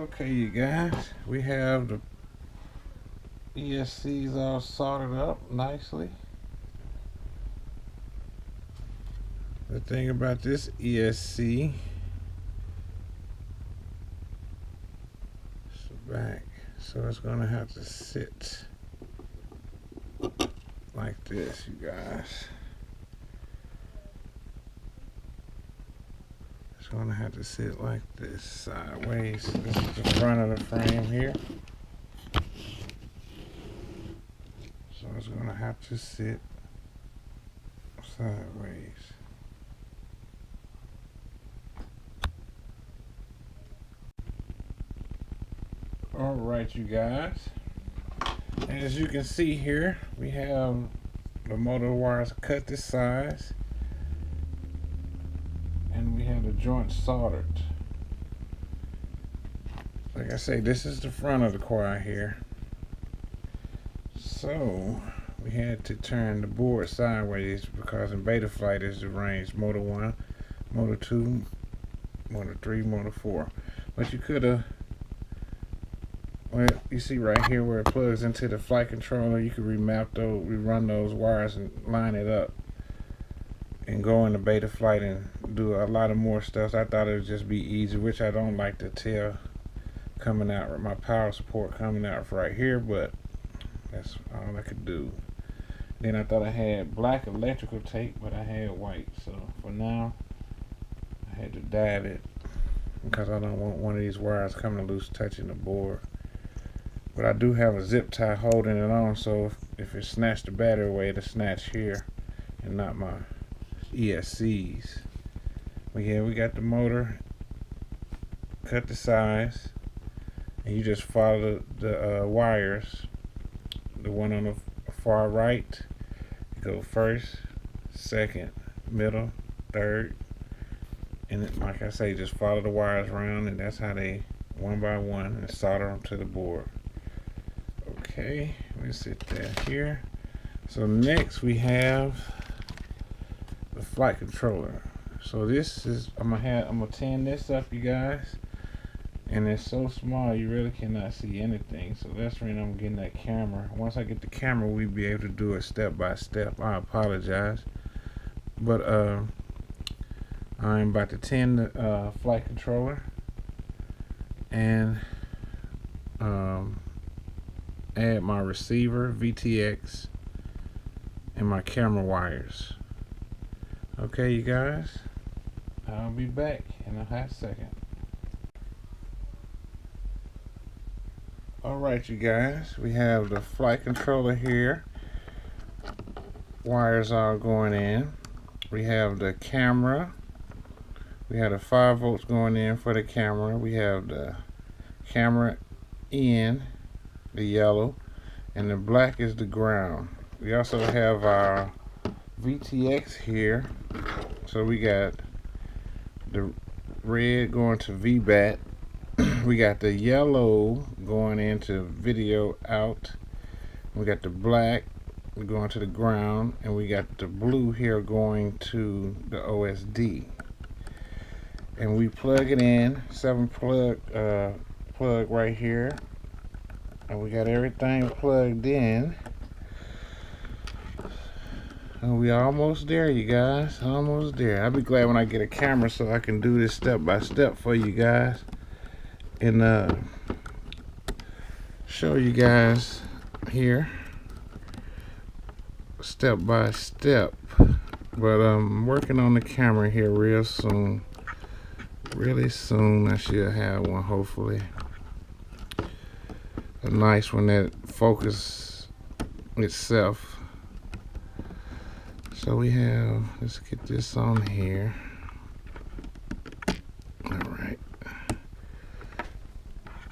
Okay, you guys, we have the ESCs all soldered up nicely. The thing about this ESC is the back, so it's going to have to sit like this, you guys. It's going to have to sit like this, sideways. This is the front of the frame here. So it's going to have to sit sideways. Alright, you guys. As you can see here, we have the motor wires cut this size. And we have the joints soldered. Like I say, this is the front of the choir here. So we had to turn the board sideways because in beta flight is the range motor 1, motor 2, motor 3, motor 4. But you could have, well, you see right here where it plugs into the flight controller, you could rerun those wires and line it up and go into beta flight and do a lot of more stuff. I thought it would just be easy, which I don't like the tail coming out, or my power support coming out right here, but that's all I could do. Then I thought I had black electrical tape, but I had white. So for now, I had to dab it because I don't want one of these wires coming loose touching the board. But I do have a zip tie holding it on, so if it snatched the battery away, it'll snatch here and not my ESCs. But yeah, we got the motor cut the size, and you just follow the wires. The one on the far right, you go first, second, middle, third, and like I say, just follow the wires around, and that's how they one by one and solder them to the board. Okay, let me sit that here. So next we have the flight controller. So this is, I'm gonna tin this up, you guys, and it's so small you really cannot see anything. So that's when I'm getting that camera. Once I get the camera, we'll be able to do it step by step. I apologize, but I'm about to tin the flight controller and add my receiver, VTX, and my camera wires. Okay, you guys, I'll be back in a hot second. Alright, you guys, we have the flight controller here. Wires all going in. We have the camera. We have the 5 volts going in for the camera. We have the camera in, the yellow, and the black is the ground. We also have our VTX here. So we got the red going to VBAT. We got the yellow going into video out. We got the black going to the ground, and we got the blue here going to the OSD. And we plug it in, 7 plug right here, and we got everything plugged in. And we almost there, you guys, almost there. I'll be glad when I get a camera so I can do this step by step for you guys and show you guys here step by step. But I'm working on the camera here real soon. Really soon I should have one, hopefully. A nice one that focus itself. So we have, let's get this on here. All right.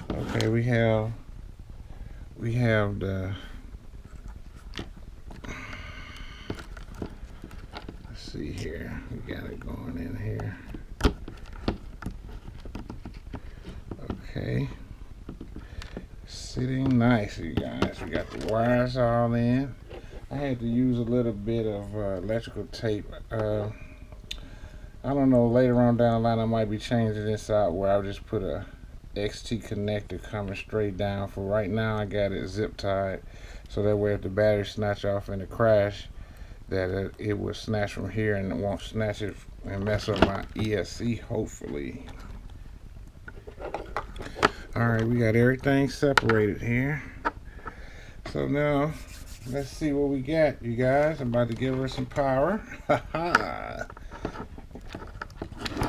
Okay, we have the, let's see here, we got it going in here. Okay, sitting nice, you guys. We got the wires all in. I had to use a little bit of electrical tape. I don't know, later on down the line I might be changing this out where I'll just put a XT connector coming straight down. For right now, I got it zip tied, so that way if the battery snatch off in a crash, that it will snatch from here and it won't snatch it and mess up my ESC, hopefully. Alright, we got everything separated here. So now, let's see what we got, you guys. I'm about to give her some power.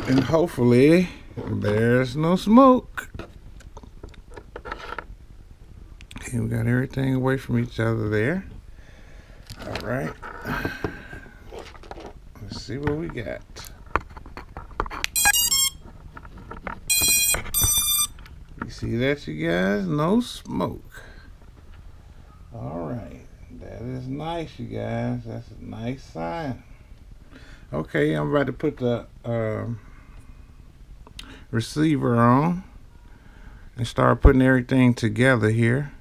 And hopefully, there's no smoke. Okay, we got everything away from each other there. Alright. Let's see what we got. You see that, you guys? No smoke. Alright. That is nice, you guys. That's a nice sign. Okay, I'm about to put the receiver on and start putting everything together here.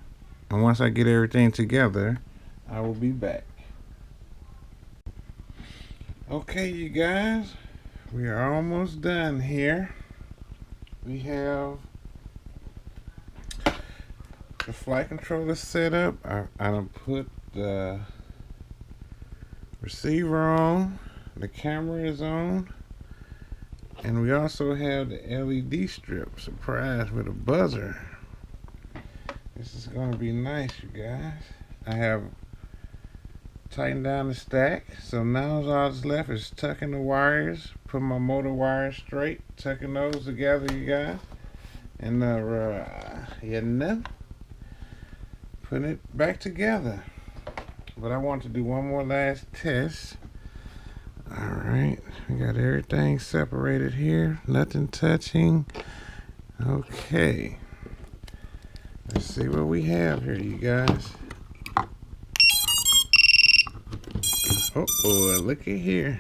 And once I get everything together, I will be back. Okay, you guys, we are almost done here. We have the flight controller set up. I done put the receiver on, the camera is on, and we also have the LED strip, surprise, with a buzzer. This is gonna be nice, you guys. I have tightened down the stack, so now all that's left is tucking the wires, put my motor wires straight, tucking those together, you guys, and you know, putting it back together. But I want to do one more last test. Alright, we got everything separated here, nothing touching. Okay, let's see what we have here, you guys. Oh, looky here.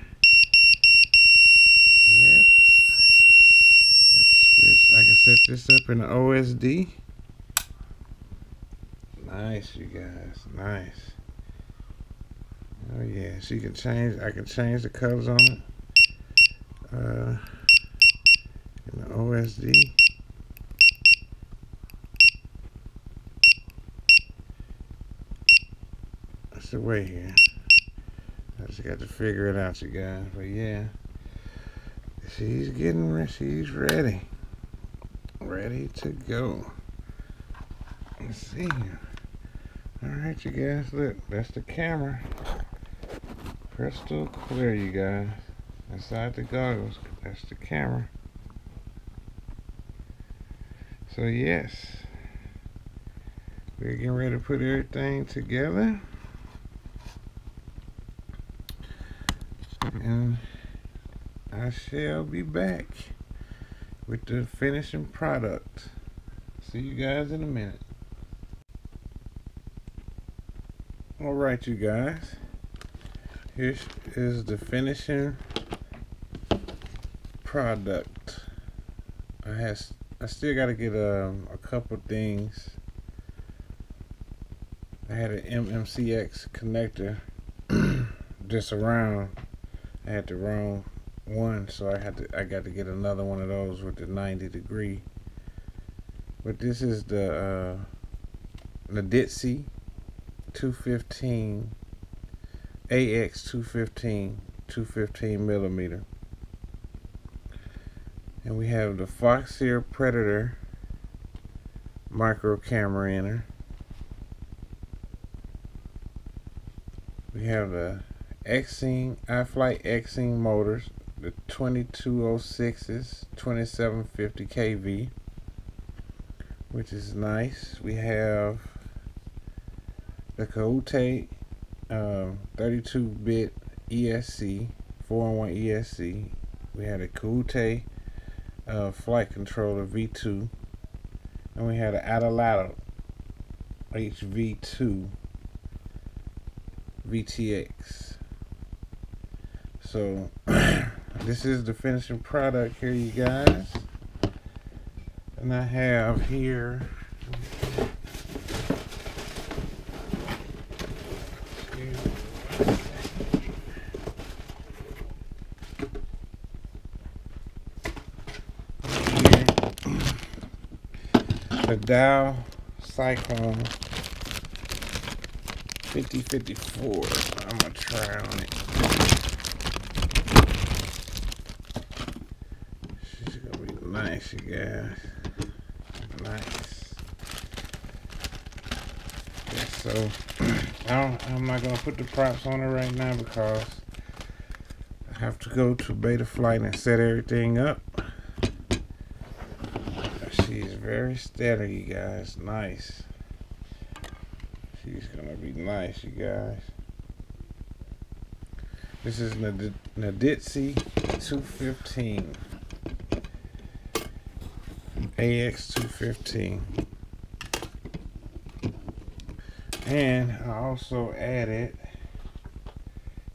Yep. Switch. I can set this up in the OSD. Nice, you guys. Nice. Oh yeah, so you can change. I can change the colors on it. In the OSD. That's the way here. I just got to figure it out, you guys. But yeah, she's she's ready. Ready to go. Let's see. Alright, you guys, look, that's the camera. Crystal clear, you guys. Inside the goggles, that's the camera. So yes, we're getting ready to put everything together. And I shall be back with the finishing product. See you guys in a minute. Alright, you guys, here is the finishing product. I still got to get a couple things. I had an MMCX connector just around. I had the wrong one, so I got to get another one of those with the 90-degree. But this is the Nidici AX215 215 millimeter, and we have the Foxeer Predator micro camera in her. We have the iFlight Xing motors, the 2206s, 2750 kV, which is nice. We have the Kahute 32-bit ESC, 4-in-1 ESC. We had a Kahute flight controller V2, and we had an Adalato HV2 VTX. So this is the finishing product here, you guys. And I have here the Dow Cyclone 5054. I'm gonna try on it. She's gonna be nice, you guys. Nice. Yeah, so I'm not gonna put the props on her right now because I have to go to beta flight and set everything up. She's very steady, you guys. Nice. She's gonna be nice, you guys. This is Nidici AX215. AX215. And I also added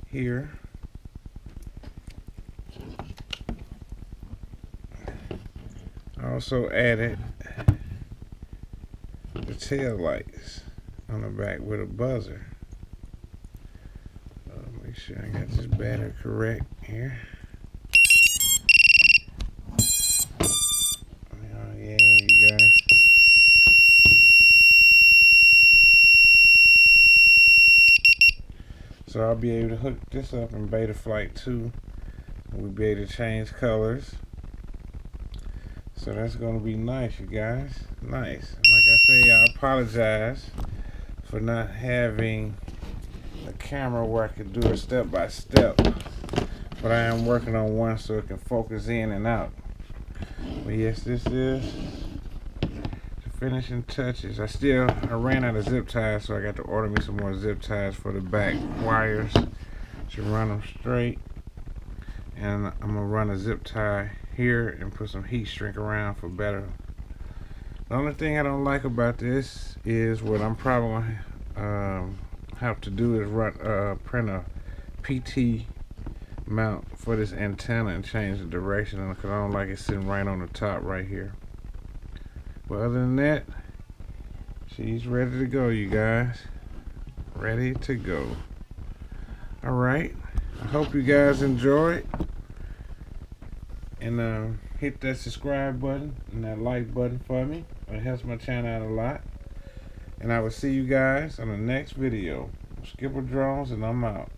here the tail lights on the back with a buzzer. Make sure I got this battery correct here. Oh yeah, you guys. So I'll be able to hook this up in beta flight 2. We'll be able to change colors. So that's going to be nice, you guys. Nice. Like I say, I apologize for not having a camera where I could do it step by step. But I am working on one so it can focus in and out. But yes, this is the finishing touches. I ran out of zip ties, so I got to order me some more zip ties for the back wires to run them straight. And I'm going to run a zip tie here and put some heat shrink around for better. The only thing I don't like about this is what I'm probably going to have to do is print a PT mount for this antenna and change the direction because I don't like it sitting right on the top right here. But other than that, she's ready to go, you guys. Ready to go. Alright, I hope you guys enjoyed. And hit that subscribe button and that like button for me. It helps my channel out a lot. And I will see you guys on the next video. Skipper Drones, and I'm out.